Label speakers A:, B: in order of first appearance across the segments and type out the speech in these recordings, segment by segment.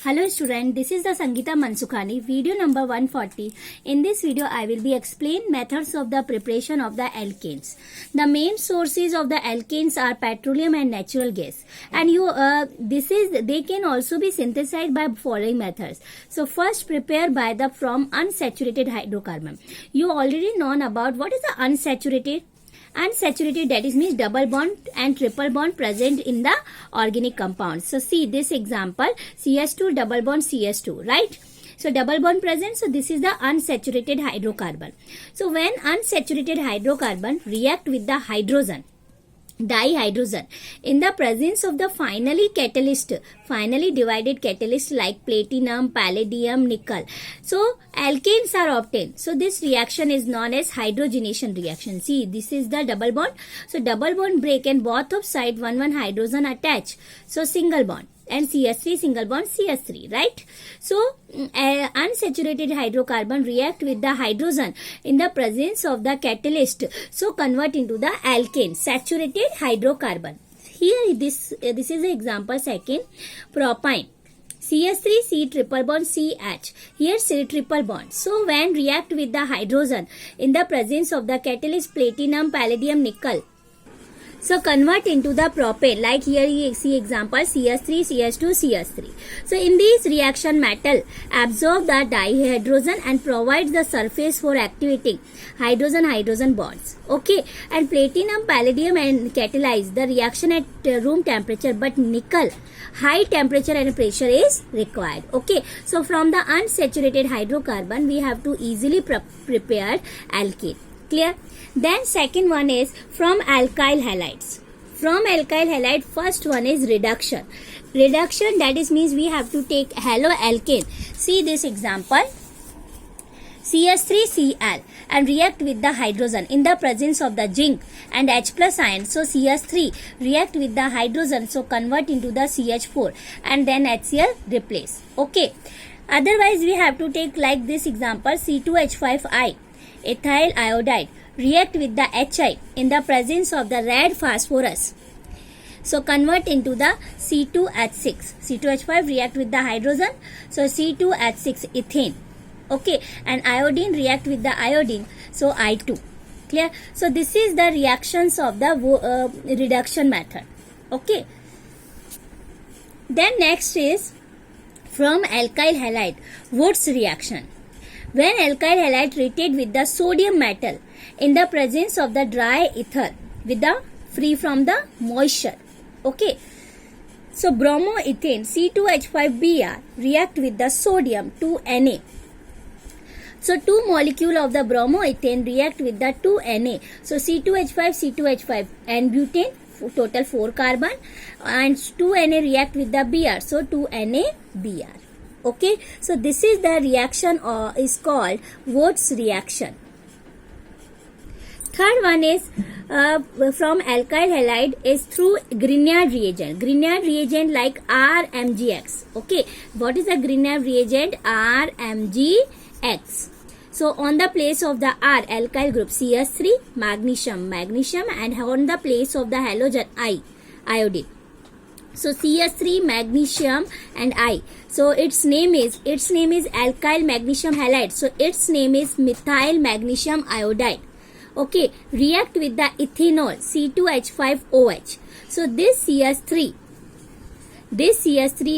A: Hello student, this is the Sangeeta Mansukhani, video number 140. In this video, I will be explain methods of the preparation of the alkanes. The main sources of the alkanes are petroleum and natural gas, and they can also be synthesized by following methods. So first, prepare by the from unsaturated hydrocarbon. You already known about what is the unsaturated. Unsaturated, that is means double bond and triple bond present in the organic compounds. So see this example, CH2 double bond CH2, right? So double bond present, so this is the unsaturated hydrocarbon. So when unsaturated hydrocarbon react with the hydrogen, dihydrogen, in the presence of the finally divided catalyst like platinum, palladium, nickel, so alkanes are obtained. So this reaction is known as hydrogenation reaction. See, this is the double bond. So double bond break and both of side one hydrogen attach. So single bond. And CH3 single bond CH3, right? So unsaturated hydrocarbon react with the hydrogen in the presence of the catalyst, so convert into the alkane, saturated hydrocarbon. Here this is an example. Second, propane, CH3 C triple bond CH, here C triple bond. So when react with the hydrogen in the presence of the catalyst platinum, palladium, nickel, so convert into the propane, like here you see example CH3, CH2, CH3. So in this reaction, metal absorb the dihydrogen and provides the surface for activating hydrogen bonds. Okay, and platinum, palladium and catalyze the reaction at room temperature, but nickel high temperature and pressure is required. Okay, so from the unsaturated hydrocarbon we have to easily prepare alkane. Clear? Then second one is from alkyl halides. From alkyl halide, first one is reduction. Reduction, that is means we have to take haloalkane. See this example, CH3Cl, and react with the hydrogen in the presence of the zinc and H plus ion. So CH3 react with the hydrogen, so convert into the CH4 and then HCl replace. Okay. Otherwise we have to take like this example, C2H5I, ethyl iodide, react with the HI in the presence of the red phosphorus. So convert into the C2H6. C2H5 react with the hydrogen. So C2H6 ethane. Okay. And iodine react with the iodine. So I2. Clear? So this is the reactions of the reduction method. Okay. Then next is from alkyl halide, Wurtz reaction. When alkyl halide treated with the sodium metal in the presence of the dry ether with the free from the moisture. Okay. So bromoethane C2H5Br react with the sodium 2Na. So two molecule of the bromoethane react with the 2Na. So C2H5 and butane, total 4 carbon, and 2Na react with the Br. So 2NaBr. Okay, so this is the reaction is called Wurtz reaction. Third one is from alkyl halide is through Grignard reagent. Grignard reagent like RMGX. Okay, what is the Grignard reagent? RMGX. So on the place of the R, alkyl group CH3, magnesium, and on the place of the halogen iodine. So CH3, magnesium and I. So its name is alkyl magnesium halide. So its name is methyl magnesium iodide. Okay, react with the ethanol C2H5OH. So this CH3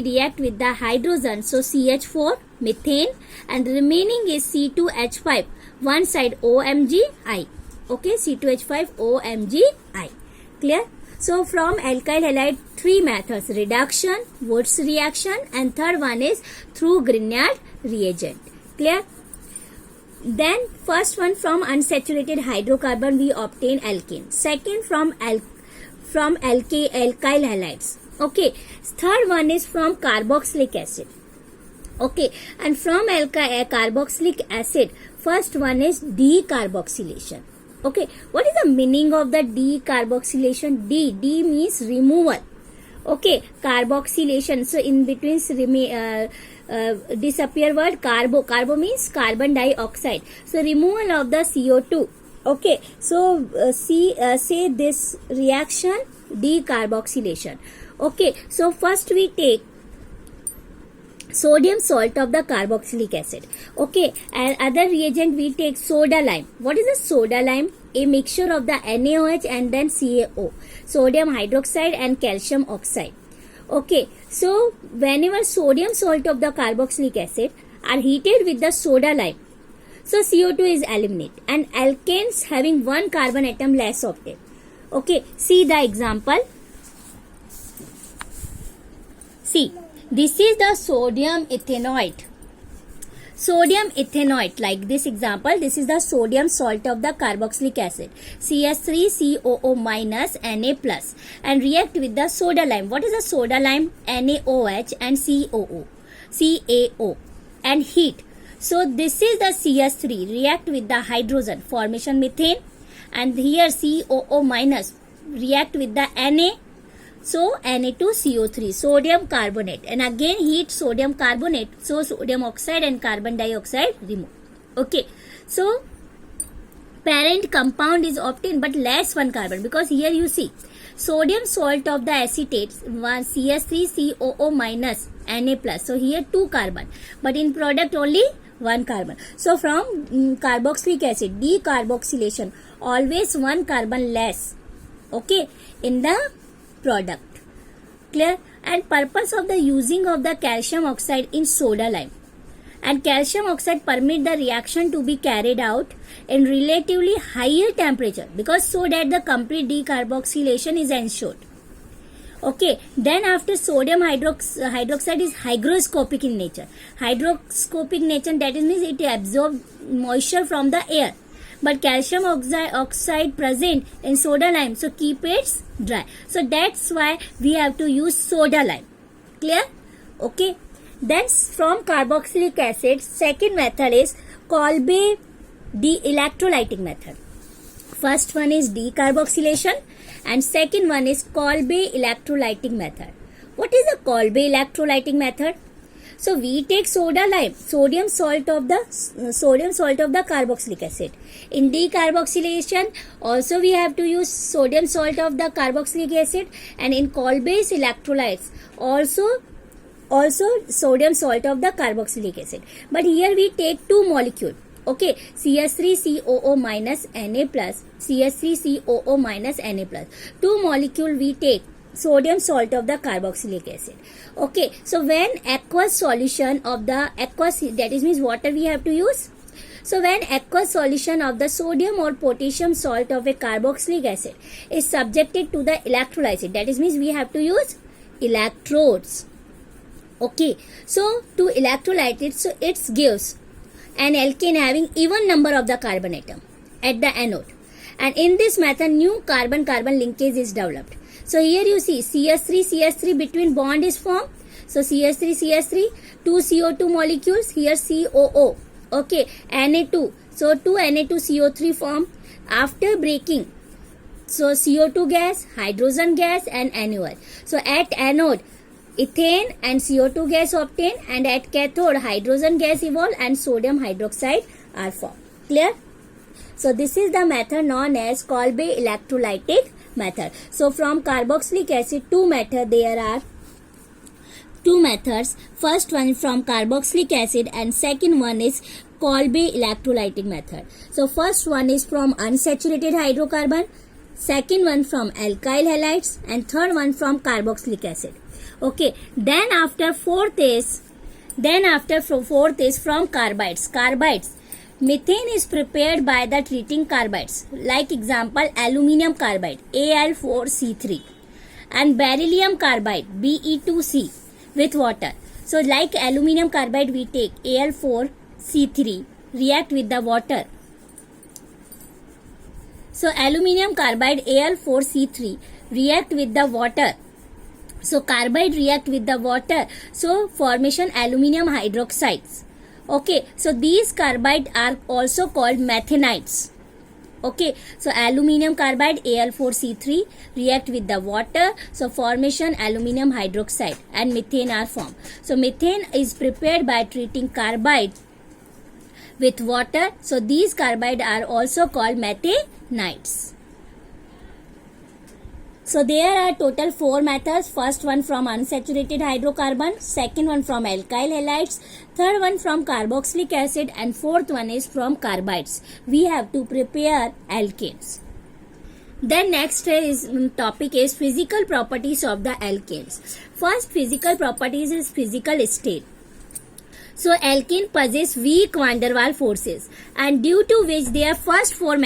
A: react with the hydrogen. So CH4 methane, and remaining is C2H5. One side OMgI. Okay, C2H5OMgI. Clear? So from alkyl halide, 3 methods: reduction, Wurtz reaction, and third one is through Grignard reagent. Clear? Then first one, from unsaturated hydrocarbon we obtain alkane. Second, from alkyl halides. Okay. Third one is from carboxylic acid. Okay. And from carboxylic acid, first one is decarboxylation. Okay, what is the meaning of the decarboxylation? D means removal. Okay, carboxylation. So in between disappear word carbo means carbon dioxide. So removal of the CO2. Okay, so say this reaction decarboxylation. Okay, so first we take sodium salt of the carboxylic acid. Okay, and other reagent we take soda lime. What is a soda lime? A mixture of the NaOH and then CaO, sodium hydroxide and calcium oxide. Okay, so whenever sodium salt of the carboxylic acid are heated with the soda lime, so CO2 is eliminated and alkanes having one carbon atom less obtained. Okay, see the example. See, this is the sodium ethanoate. Sodium ethanoate, like this example, this is the sodium salt of the carboxylic acid, CH3COO minus Na plus, and react with the soda lime. What is the soda lime? NaOH and CaO, and heat. So this is the CH3 react with the hydrogen, formation methane, and here COO minus react with the Na. So Na2CO3, sodium carbonate, and again heat sodium carbonate, so sodium oxide and carbon dioxide remove. Okay, so parent compound is obtained but less one carbon, because here you see sodium salt of the acetate, one CH3COO minus Na plus, so here 2 carbon, but in product only 1 carbon. So from carboxylic acid, decarboxylation, always 1 carbon less, okay, in the product. Clear? And purpose of the using of the calcium oxide in soda lime. And calcium oxide permit the reaction to be carried out in relatively higher temperature, because so that the complete decarboxylation is ensured. Okay, then after sodium hydroxide is hygroscopic in nature. Hygroscopic nature, that means it absorbs moisture from the air. But calcium oxide present in soda lime, so keep it dry. So that's why we have to use soda lime. Clear? Okay. Then from carboxylic acid, second method is Kolbe de-electrolytic method. First one is decarboxylation and second one is Kolbe electrolytic method. What is the Kolbe electrolytic method? So we take soda lime, sodium salt of the carboxylic acid. In decarboxylation, also we have to use sodium salt of the carboxylic acid, and in Kolbe's electrolytes, also sodium salt of the carboxylic acid. But here we take 2 molecules. Okay, CH3COO minus Na plus, CH3COO minus Na plus. 2 molecule we take sodium salt of the carboxylic acid. Okay, so when aqueous solution of the that is means water we have to use. So when aqueous solution of the sodium or potassium salt of a carboxylic acid is subjected to the electrolysis, that is means we have to use electrodes. Okay, so to electrolyte it, so it gives an alkane having even number of the carbon atom at the anode, and in this method new carbon-carbon linkage is developed. So here you see CH3 between bond is formed. So CH3, 2 CO2 molecules, here COO. Okay, Na2. So 2 Na2CO3 form. After breaking, so CO2 gas, hydrogen gas and NaOH. So at anode, ethane and CO2 gas obtained, and at cathode, hydrogen gas evolved and sodium hydroxide are formed. Clear? So this is the method known as Kolbe electrolytic method. So from carboxylic acid, there are 2 methods. First one from carboxylic acid and second one is Kolbe electrolytic method. So first one is from unsaturated hydrocarbon, second one from alkyl halides, and third one from carboxylic acid. Okay, then after fourth is from carbides. Methane is prepared by the treating carbides, like example aluminium carbide Al4C3 and beryllium carbide Be2C with water. So like aluminium carbide we take Al4C3 react with the water. So aluminium carbide Al4C3 react with the water. So carbide react with the water. So formation aluminium hydroxides. Okay, so these carbide are also called methanides. Okay, so aluminium carbide Al4C3 react with the water, so formation aluminium hydroxide and methane are formed. So methane is prepared by treating carbide with water, so these carbide are also called methanides. So there are total 4 methods. First one from unsaturated hydrocarbon, second one from alkyl halides, third one from carboxylic acid, and fourth one is from carbides. We have to prepare alkanes. Then next topic is physical properties of the alkanes. First physical properties is physical state. So alkane possess weak van der Waals forces, and due to which their first one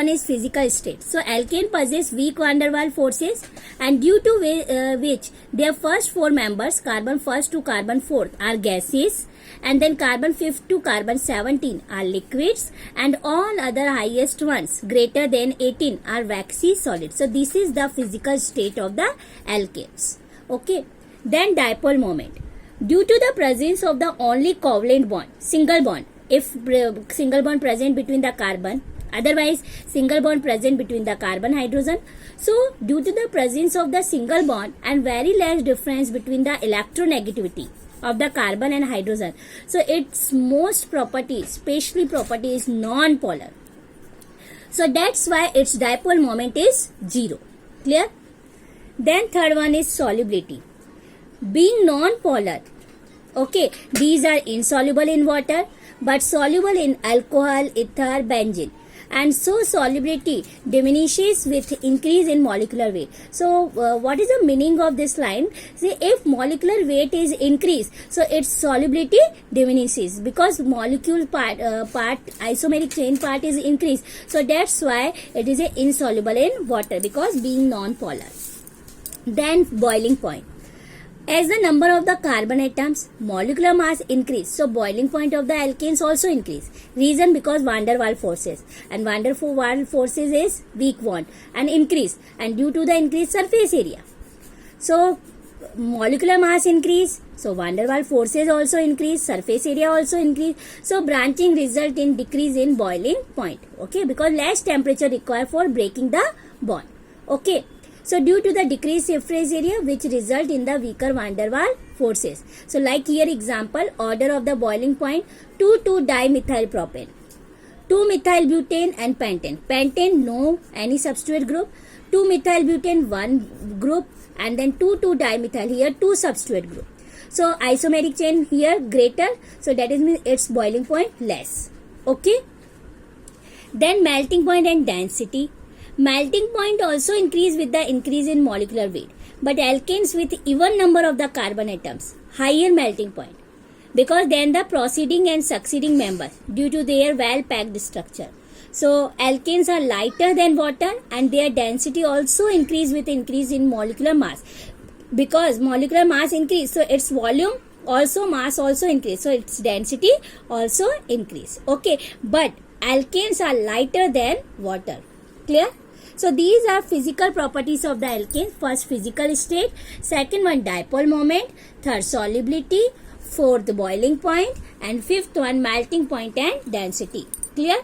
A: is physical state. So alkane possess weak van der Waals forces, and due to which their first 4 members, carbon first to carbon fourth, are gases, and then carbon fifth to carbon 17 are liquids, and all other highest ones greater than 18 are waxy solids. So this is the physical state of the alkanes. Okay. Then dipole moment. Due to the presence of the only covalent bond, single bond, if single bond present between the carbon, otherwise single bond present between the carbon hydrogen. So due to the presence of the single bond and very less difference between the electronegativity of the carbon and hydrogen, so its most property, specially property, is non-polar. So that's why its dipole moment is 0. Clear? Then third one is solubility. Being non-polar, okay, these are insoluble in water but soluble in alcohol, ether, benzene, and so solubility diminishes with increase in molecular weight. So what is the meaning of this line? See, if molecular weight is increased, so its solubility diminishes because molecule part isomeric chain part is increased. So that's why it is insoluble in water, because being non-polar. Then boiling point. As the number of the carbon atoms, molecular mass increase, so boiling point of the alkanes also increase. Reason, because van der Waals forces, and van der Waals forces is weak bond and increase, and due to the increased surface area. So molecular mass increase, so van der Waals forces also increase, surface area also increase. So branching result in decrease in boiling point. Okay, because less temperature required for breaking the bond. Okay. So due to the decreased surface area, which result in the weaker van der Waals forces. So like here example, order of the boiling point 2,2-dimethyl-propane, 2-methyl-butane and pentane. Pentane, no any substitute group, 2-methyl-butane, one group, and then 2,2-dimethyl, here 2 substitute group. So isomeric chain here greater, so that is means its boiling point less. Okay. Then melting point and density. Melting point also increase with the increase in molecular weight, but alkanes with even number of the carbon atoms, higher melting point, because then the preceding and succeeding members due to their well packed structure. So alkanes are lighter than water, and their density also increase with increase in molecular mass, because molecular mass increase, so its volume also, mass also increase, so its density also increase. Okay, but alkanes are lighter than water. Clear? So these are physical properties of the alkane. First physical state, second one dipole moment, third solubility, fourth boiling point, and fifth one melting point and density. Clear?